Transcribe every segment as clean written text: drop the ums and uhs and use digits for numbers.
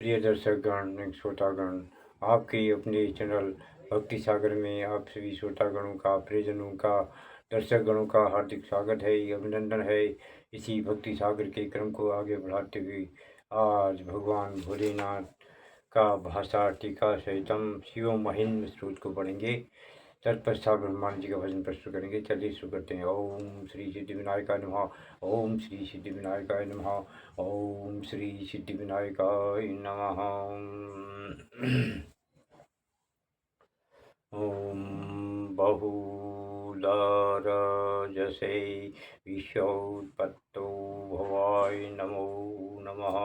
प्रिय दर्शकगण, श्रोतागण, आपके अपने चैनल भक्ति सागर में आप सभी श्रोतागणों का, प्रियजनों का, दर्शकगणों का हार्दिक स्वागत है, अभिनंदन है। इसी भक्ति सागर के क्रम को आगे बढ़ाते हुए आज भगवान भोलेनाथ का भाषा टीका सहितम शिव महिम स्रोत को पढ़ेंगे। तत्पश्चात हनुमान जी का भजन प्रस्तुत करेंगे। चलिए शुरू करते हैं। ओम श्री सिद्धि विनायकाय नमः। ओम श्री सिद्धि विनायकाय नमः। ओम श्री सिद्धि विनायकाय नमः। ओम बहुलारजसे विश्वोत्पत्तो भवाय नमो नमः।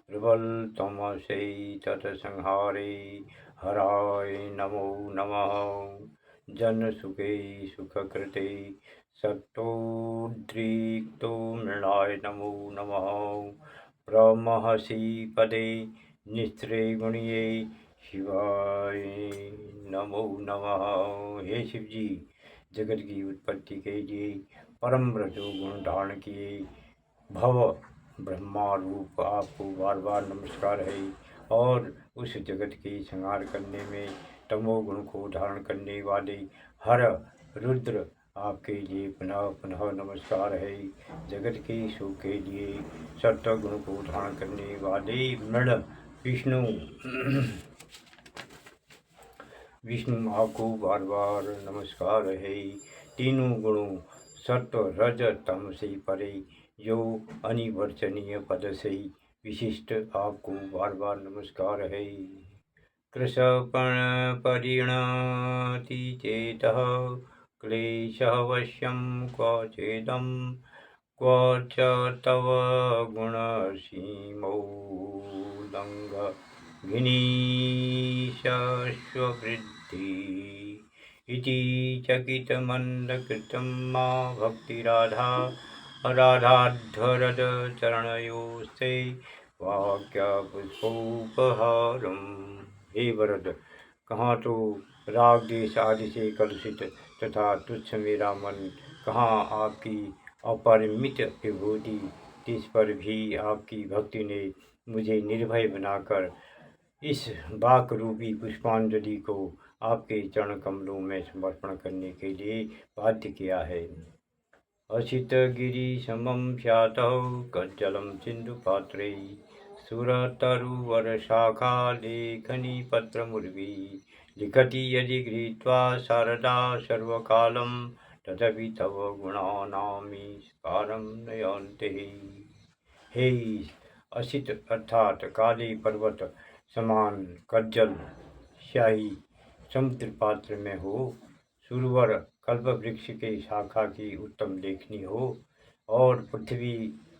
प्रबलतमसे तत्संहारे हराय नमो नमः। जनसुखे सुखकृते सत्तोद्रिक्तो मृणाय नमो नमः। प्रमहसि पदे निस्त्रे गुणिये शिवाय नमो नमः। हे शिव जी, जगत की उत्पत्ति के लिए परम रजो गुण धारण किए भव ब्रह्मा रूप आपको बार बार नमस्कार है, और उस जगत के संहार करने में तमोगुण को धारण करने वाले हर रुद्र आपके लिए पुनः पुनः नमस्कार है। जगत के सुख के लिए सत्वगुण को धारण करने वाले मृण विष्णु विष्णु आपको बार बार नमस्कार है। तीनों गुणों सत्व रज तम से परे जो अनिवर्चनीय पद से विशिष्ट आपको बार बार नमस्कार है। कृशपण परिणति चेतः क्लेशवश्यं क्वचेदं क्व च तव गुणसीमोल्लङ्घ गिनीशस्ववृद्धि इति चकितमन्दकृतं मा भक्तिराधा राधाध्वरदचरणयोस्ते वाक्यपुष्पोपहारम्। हे वरद, कहाँ तो राग देश आदि से कलुषित तथा तुच्छ मेरा मन, कहाँ आपकी अपरिमित विभूति, जिस पर भी आपकी भक्ति ने मुझे निर्भय बनाकर इस बाक रूपी पुष्पांजलि को आपके चरण कमलों में समर्पण करने के लिए बाध्य किया है। असित गिरि समम स्यातौ कज्जलं सिंधुपात्रे सुरतरुवर शाखा लेखनी पत्रमुर्वी लिखति यदि गृहीत्वा शारदा सर्वकालं तदपि तव गुणानामि स्कारं नयन्ते। हे असित अर्थात काले पर्वत समान कज्जल स्याही समुद्र पात्र में हो, सुरवर कल्प वृक्ष के शाखा की उत्तम लेखनी हो, और पृथ्वी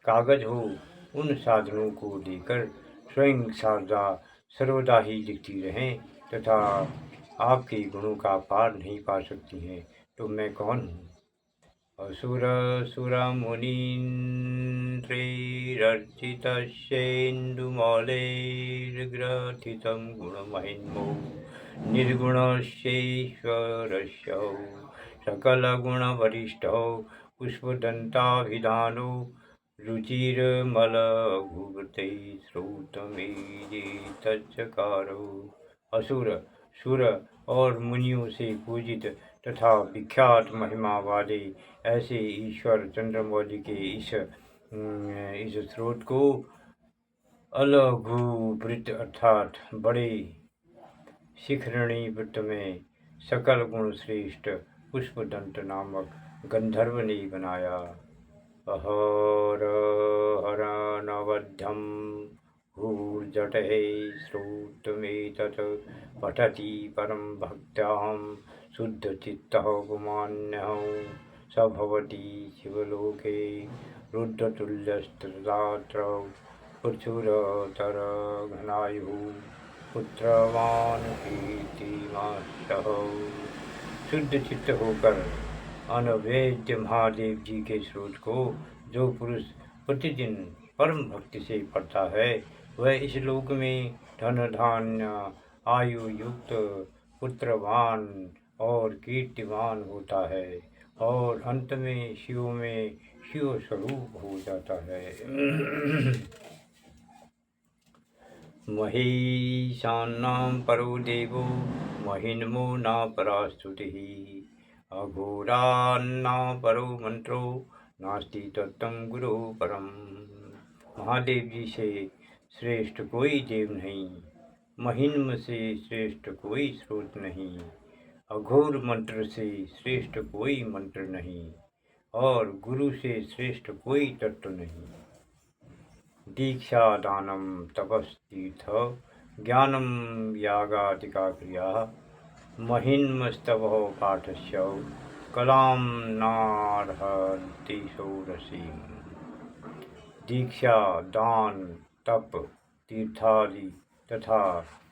कागज हो, उन साधनों को लेकर स्वयं शारदा सर्वदा ही लिखती रहें तथा आपके गुणों का पार नहीं पा सकती हैं, तो मैं कौन हूँ। असुर सुरमुनीन्द्रैरर्चितस्येन्दुमौलेर्ग्रथितं गुणमहिम्नौ निर्गुणस्यैश्वरस्यौ सकलगुणवरिष्ठौ पुष्पदन्ताभिधानो रुचिरमलघुवते श्रोतमेजे तच्चकारो। असुर, सुर और मुनियों से पूजित तथा विख्यात महिमा वाले ऐसे ईश्वर चंद्रमौली के इस स्रोत को अलघु वृत्त अर्थात बड़े शिखरणी वृत्त में सकल गुण श्रेष्ठ पुष्पदंत नामक गंधर्व ने बनाया। अहर हरनवध्यम भूर्जटैः श्रोत्रमेतत् पठति परं भक्त्याहं शुद्धचित्तः पुमान्यः स भवति शिवलोके रुद्रतुल्यस्तत्र प्रचुरतरघनायुः पुत्रवान् कीर्तिमाशः। शुद्ध चित्त होकर अनवेद्य महादेव जी के स्रोत को जो पुरुष प्रतिदिन परम भक्ति से पढ़ता है, वह इस लोक में धन धान्य आयु युक्त पुत्रवान और कीर्तिवान होता है, और अंत में शिव स्वरूप हो जाता है। महेशानां परो देवो महिन्मो न परा स्तुतिः अघोरान्ना परो मंत्रो नास्ति तत्तं गुरु परम। महादेव जी से श्रेष्ठ कोई देव नहीं, महिन्म से श्रेष्ठ कोई स्रोत नहीं, अघोर मंत्र से श्रेष्ठ कोई मंत्र नहीं, और गुरु से श्रेष्ठ कोई तत्व नहीं। दीक्षा दानम तपस्तीर्थ ज्ञानम यागादिका क्रिया महिन्मस्तव पाठस्य कलाम नार्हति षोडशीम्। दीक्षा, दान, तप, तीर्थादि तथा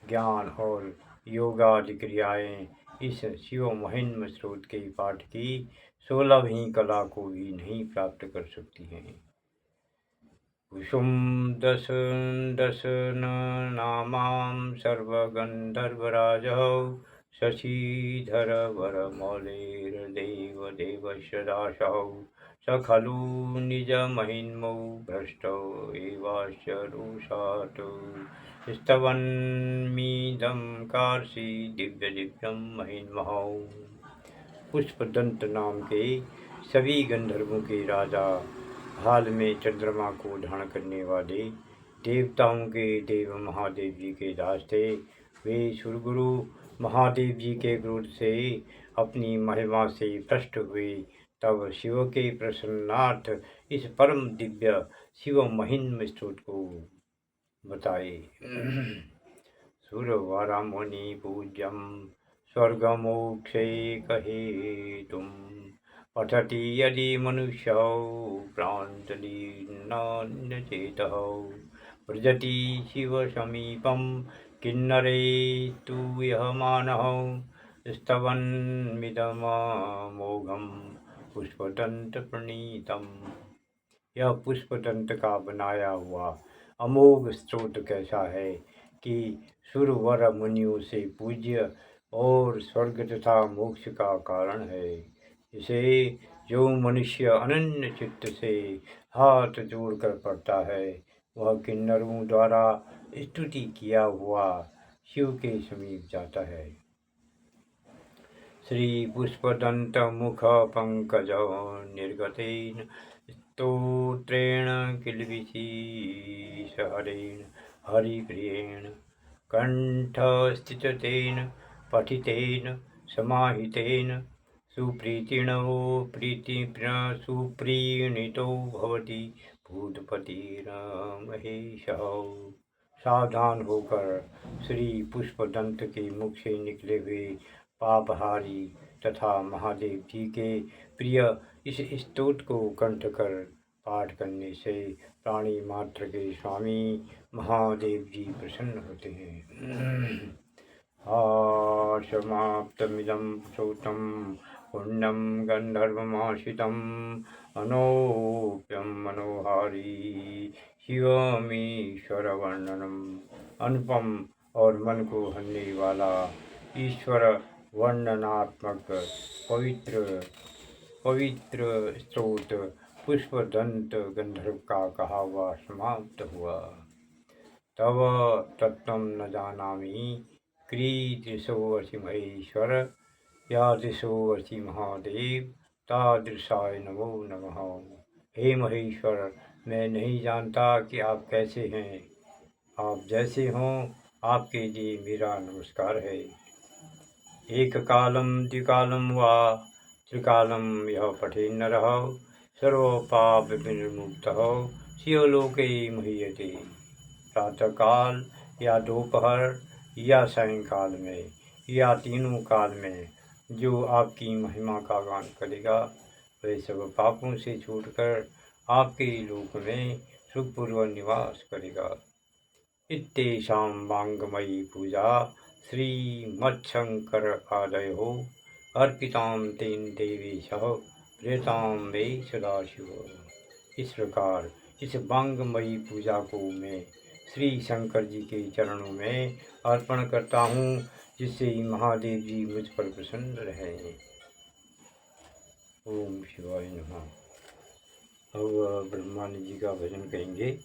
ज्ञान और योगादि क्रियाएं इस शिव महिन्म स्रोत के पाठ की 16वीं कला को भी नहीं प्राप्त कर सकती हैं। कुसुम दश नामां सर्वगन्धर्वराजौ शशिधर वरमौलेर्देव देवस्य दासौ स खलु निजमहिन्मौ भ्रष्टौ एवास्य रोषात् स्तवन्मीदं कार्षि दिव्यं महिन्महौ। पुष्पदंत नाम के सभी गंधर्वों के राजा, हाल में चंद्रमा को धारण करने वाले देवताओं के देव महादेव जी के दास थे। वे सुरगुरु महादेव जी के क्रोध से अपनी महिमा से भ्रष्ट हुए। तब शिव के प्रसन्नार्थ इस परम दिव्य शिव महिन्म स्तोत्र को बताए। सुरवरा मुनि पूज्यम स्वर्गमोक्षे कहे तुम पठति यदि मनुष्यौ प्राञ्जलिर्नान्यचेतः व्रजति शिवसमीपं किन्नरे तु यः मानः स्तवन्मिदममोघं पुष्पदंत-प्रणीतम्। यह पुष्पदंत का बनाया हुआ अमोघ स्तोत्र कैसा है कि सुरवर मुनियों से पूज्य और स्वर्ग तथा मोक्ष का कारण है। इसे जो मनुष्य अनन्य चित्त से हाथ जोड़कर पढ़ता है, वह किन्नरों द्वारा स्तुति किया हुआ शिव के समीप जाता है। श्री पुष्पदंत मुख पंकज निर्गतेन स्तोत्रेण किल्बिषीश हरेण हरिप्रियेण कंठस्थितेन पठितेन समाहितेन सुप्रीतिर्णवो सुप्रीणितो भवति भूतपतिर्महेशः। सावधान होकर श्री पुष्पदंत के मुख से निकले हुए पापहारी तथा महादेव जी के प्रिय इस स्तोत्र को कंठ कर पाठ करने से प्राणी मात्र के स्वामी महादेव जी प्रसन्न होते हैं। समाप्तमिदं स्तोत्रं पुण्यं गन्धर्वमाश्रितम् अनोप्यं मनोहारी शिवमीश्वर वर्णनम। अनुपम और मन को हरने वाला ईश्वर वर्णनात्मक पवित्र स्तोत्र पुष्पदंत गंधर्व का कहा हुआ समाप्त हुआ। तव तत्त्वं न जानामि क्रीदृशोऽसि महेश्वर यादृशोऽसि महादेव तादृशाय नमो नमः। हे महेश्वर, मैं नहीं जानता कि आप कैसे हैं। आप जैसे हों आपके लिए मेरा नमस्कार है। एक कालम द्विकालम वा त्रिकालम यह पठे नरः सर्वपाप विनिर्मुक्तः शिवलोके महीयते। प्रातःकाल या दोपहर या सायंकाल में या तीनों काल में जो आपकी महिमा का गान करेगा वह सब पापों से छूटकर आपके लोक में सुखपूर्वक निवास करेगा। इत्येषां वाङ्मयी पूजा श्रीमच्छंकर आदयो अर्पितां तेन देवेशः प्रेतां मे सदाशिव। इस प्रकार इस वाङ्मयी पूजा को मैं श्री शंकर जी के चरणों में अर्पण करता हूँ, जिससे महादेव जी मुझ पर प्रसन्न रहें। ओम शिवाय नमः। अब ब्रह्मानंद जी का भजन कहेंगे।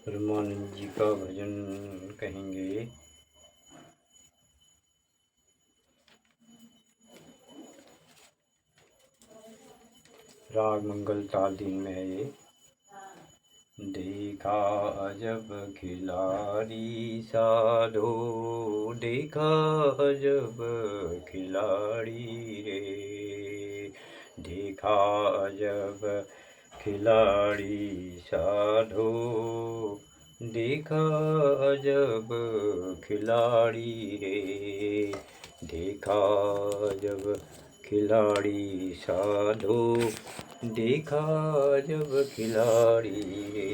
परमानंद जी का भजन कहेंगे। राग मंगल ताल 3 में है ये। देखा जब खिलाड़ी साधो, देखा जब खिलाड़ी रे, देखा जब खिलाड़ी साधो, देखा जब खिलाड़ी रे, देखा जब खिलाड़ी साधो, देखा जब खिलाड़ी रे,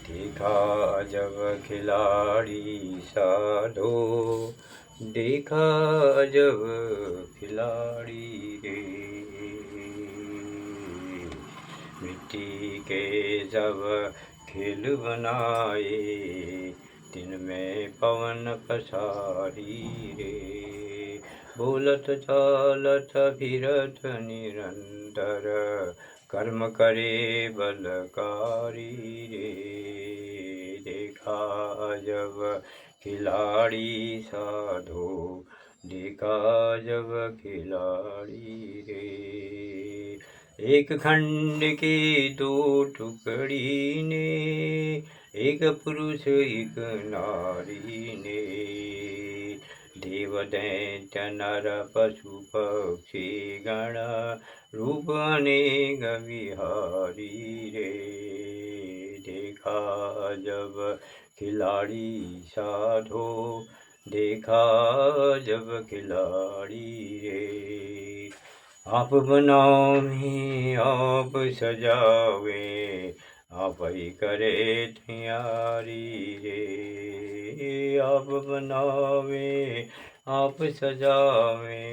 देखा जब खिलाड़ी साधो, देखा जब खिलाड़ी रे, मिट्टी के जब खेल बनाए, दिन में पवन पसारी रे, बोलत चालत फिरत निरंतर, कर्म करे बलकारी रे, देखा जब खिलाड़ी साधो, देखा जब खिलाड़ी रे, एक खंड के 2 टुकड़ी ने, एक पुरुष एक नारी ने, देव दैत्य नर पशु पक्षी गण, रूप अनेक विहारी रे, देखा जब खिलाड़ी साधो, देखा जब खिलाड़ी रे, आप बनावे आप सजावे, आप ही करे तैयारी रे, आप बनावे आप सजावे,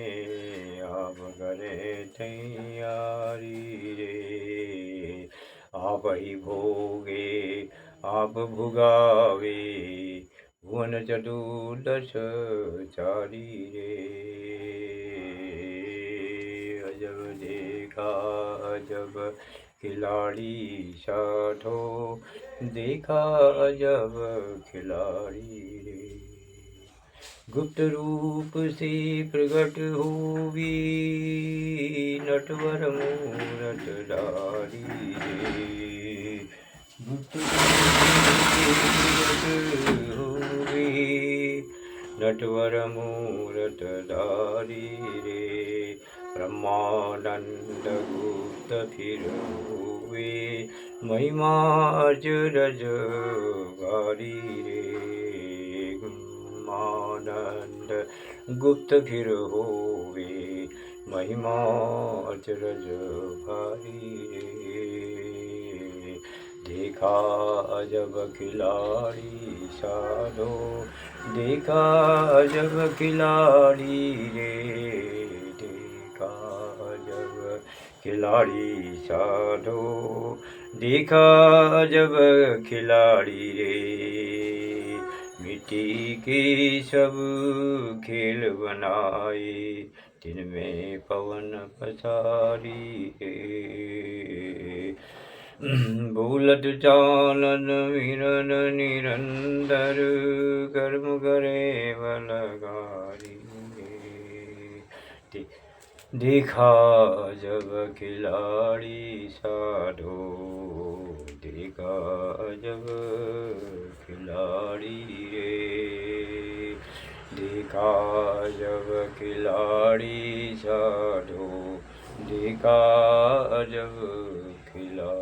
आप करे तैयारी रे, आप ही भोगे आप भुगावे, भुवन चतुर्दश चारी रे, जब देखा जब खिलाड़ी साधो, देखा जब खिलाड़ी रे, गुप्त रूप से प्रकट हुई, नटवर मूरत धारी रे, गुप्त रूप से प्रकट हुई, नटवर मूरत धारी रे, ब्रह्मानंद गुप्त फिर हुए, महिमा अचरज भारी रे, ब्रह्मानंद गुप्त फिर हुए, महिमा अचरज भारी रे, देखा जब खिलाड़ी साधो, देखा जब खिलाड़ी रे, देखा जब खिलाड़ी साधो, देखा जब खिलाड़ी रे, मिट्टी के सब खेल बनाए, दिन में पवन पसारी रे, बोलत चालन विरन निरंतर, कर्म करे बलकारी रे, देखा जब खिलाड़ी साधो, देखा जब खिलाड़ी रे, देखा जब खिलाड़ी साधो, देखा जब खिलाड़ी।